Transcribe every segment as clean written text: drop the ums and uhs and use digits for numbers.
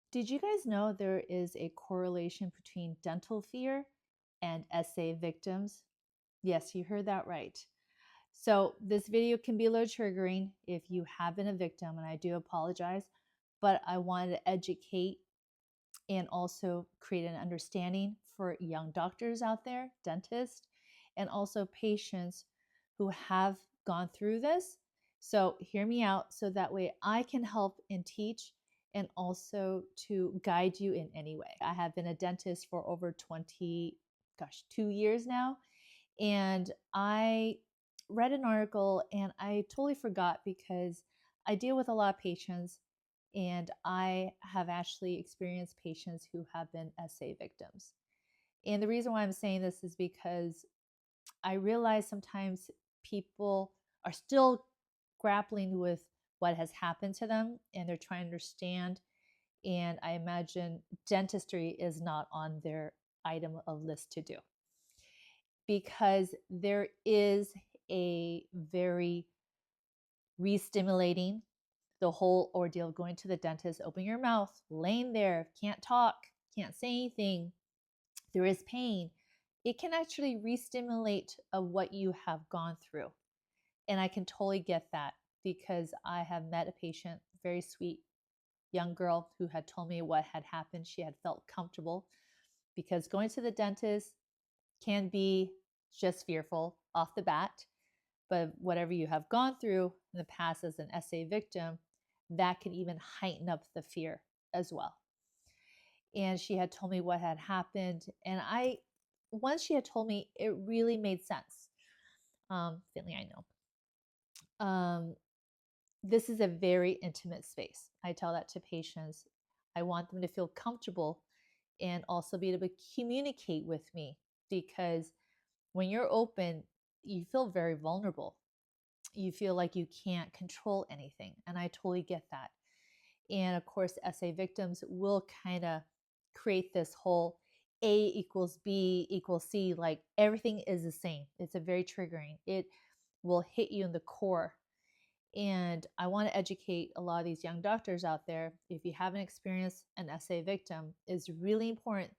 Did you guys know there is a correlation between dental fear and SA victims? Yes, you heard that right. So, this video can be a little triggering if you have been a victim, and I do apologize, but I wanted to educate and also create an understanding for young doctors out there, dentists, and also patients who have gone through this. So, hear me out so that way I can help and teach and also to guide you in any way. I have been a dentist for over 2 years now, and I read an article and I totally forgot because I deal with a lot of patients and I have actually experienced patients who have been SA victims. And the reason why I'm saying this is because I realize sometimes people are still grappling with what has happened to them and they're trying to understand. And I imagine dentistry is not on their item of list to do because there is a very re-stimulating the whole ordeal of going to the dentist, open your mouth, laying there, can't talk, can't say anything, there is pain. It can actually re-stimulate of what you have gone through. And I can totally get that because I have met a patient, very sweet young girl who had told me what had happened. She had felt comfortable because going to the dentist can be just fearful off the bat. But whatever you have gone through in the past as an SA victim, that can even heighten up the fear as well. And she had told me what had happened. And once she had told me, it really made sense. Finley, I know. This is a very intimate space. I tell that to patients. I want them to feel comfortable and also be able to communicate with me because when you're open, you feel very vulnerable. You feel like you can't control anything. And I totally get that. And of course, SA victims will kind of create this whole A equals B equals C, like everything is the same. It's a very triggering. It will hit you in the core. And I want to educate a lot of these young doctors out there. If you haven't experienced an SA victim, it's really important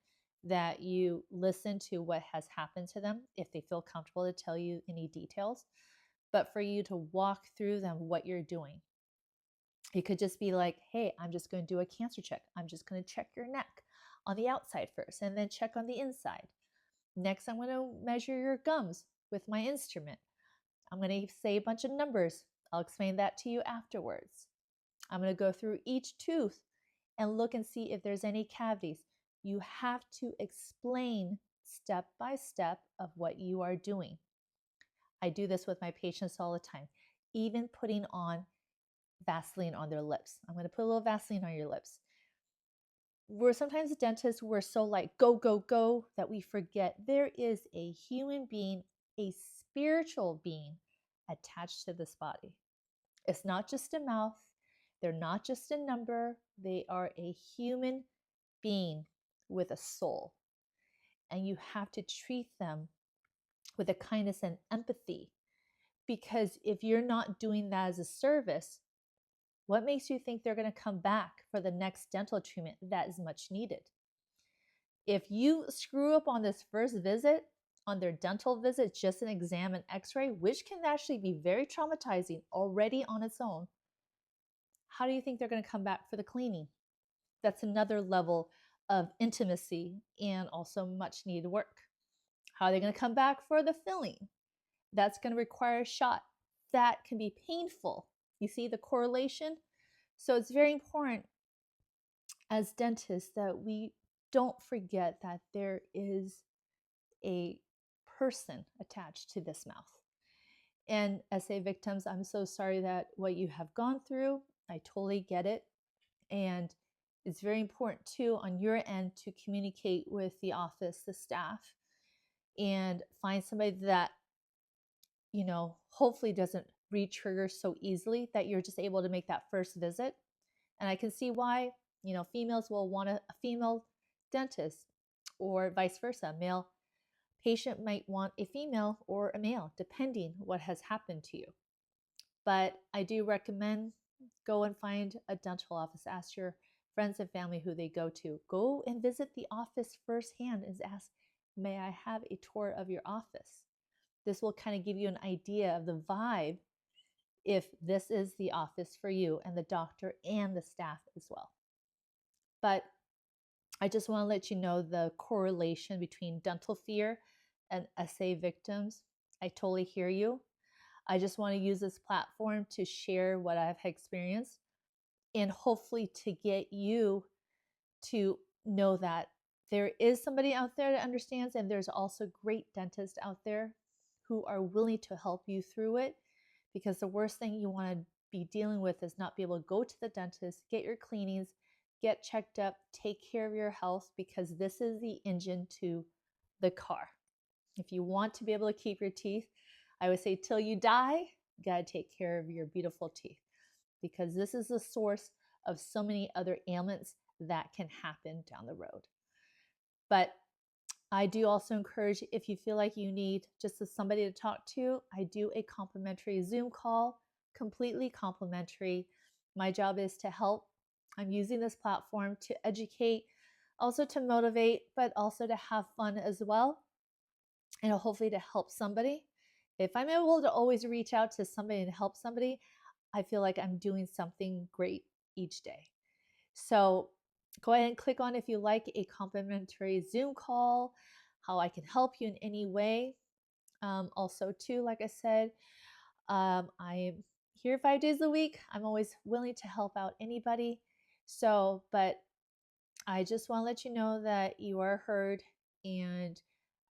that you listen to what has happened to them if they feel comfortable to tell you any details, but for you to walk through them what you're doing. It could just be like, hey, I'm just going to do a cancer check. I'm just going to check your neck on the outside first and then check on the inside. Next, I'm going to measure your gums with my instrument. I'm going to say a bunch of numbers. I'll explain that to you afterwards. I'm going to go through each tooth and look and see if there's any cavities. You have to explain step by step of what you are doing. I do this with my patients all the time, even putting on Vaseline on their lips. I'm going to put a little Vaseline on your lips. We're sometimes dentists, we're so like go, go, go that we forget there is a human being, a spiritual being attached to this body. It's not just a mouth. They're not just a number. They are a human being with a soul. And you have to treat them with a kindness and empathy. Because if you're not doing that as a service, what makes you think they're going to come back for the next dental treatment that is much needed? If you screw up on this first visit, on their dental visit, just an exam and x-ray, which can actually be very traumatizing already on its own, how do you think they're going to come back for the cleaning? That's another level of intimacy and also much needed work. How are they going to come back for the filling? That's going to require a shot. That can be painful. You see the correlation? So it's very important as dentists that we don't forget that there is a person attached to this mouth. And SA victims, I'm so sorry that what you have gone through. I totally get it. And it's very important too on your end to communicate with the office, the staff, and find somebody that, hopefully doesn't re-trigger so easily that you're just able to make that first visit. And I can see why, females will want a female dentist or vice versa. Male patient might want a female or a male, depending what has happened to you. But I do recommend go and find a dental office. Ask your friends and family who they go to. Go and visit the office firsthand and ask, may I have a tour of your office? This will kind of give you an idea of the vibe if this is the office for you, and the doctor and the staff as well. But I just want to let you know the correlation between dental fear and SA victims. I totally hear you. I just want to use this platform to share what I've experienced and hopefully to get you to know that there is somebody out there that understands, and there's also great dentists out there who are willing to help you through it, because the worst thing you want to be dealing with is not be able to go to the dentist, get your cleanings, get checked up, take care of your health, because this is the engine to the car. If you want to be able to keep your teeth, I would say till you die, you got to take care of your beautiful teeth, because this is the source of so many other ailments that can happen down the road. But I do also encourage, if you feel like you need just somebody to talk to, I do a complimentary Zoom call, completely complimentary. My job is to help. I'm using this platform to educate, also to motivate, but also to have fun as well, and hopefully to help somebody. If I'm able to always reach out to somebody and help somebody, I feel like I'm doing something great each day. So go ahead and click on if you like a complimentary Zoom call, how I can help you in any way. Also, too, like I said, I'm here 5 days a week. I'm always willing to help out anybody. So, but I just want to let you know that you are heard, and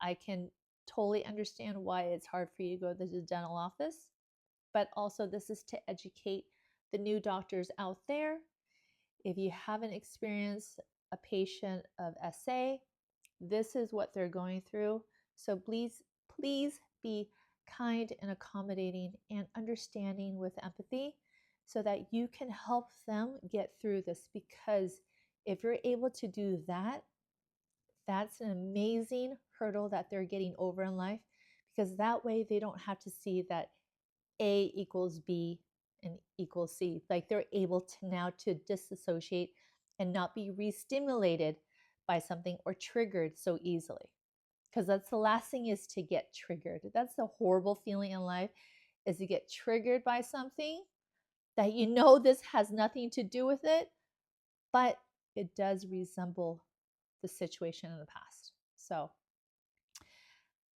I can totally understand why it's hard for you to go to the dental office. But also, this is to educate the new doctors out there. If you haven't experienced a patient of SA, this is what they're going through. So please, please be kind and accommodating and understanding with empathy so that you can help them get through this. Because if you're able to do that, that's an amazing hurdle that they're getting over in life, because that way they don't have to see that A equals B and equals C. Like, they're able to now to disassociate and not be re-stimulated by something or triggered so easily. Because that's the last thing, is to get triggered. That's the horrible feeling in life, is to get triggered by something that you know this has nothing to do with it, but it does resemble the situation in the past. So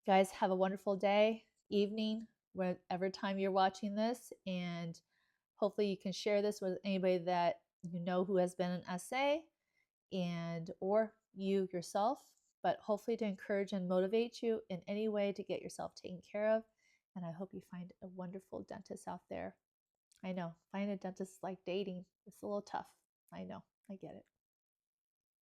guys, have a wonderful day, evening, whatever time you're watching this, and hopefully you can share this with anybody that you know who has been an SA, and or you yourself, but hopefully to encourage and motivate you in any way to get yourself taken care of. And I hope you find a wonderful dentist out there. I know, finding a dentist is like dating. It's a little tough. I know, I get it.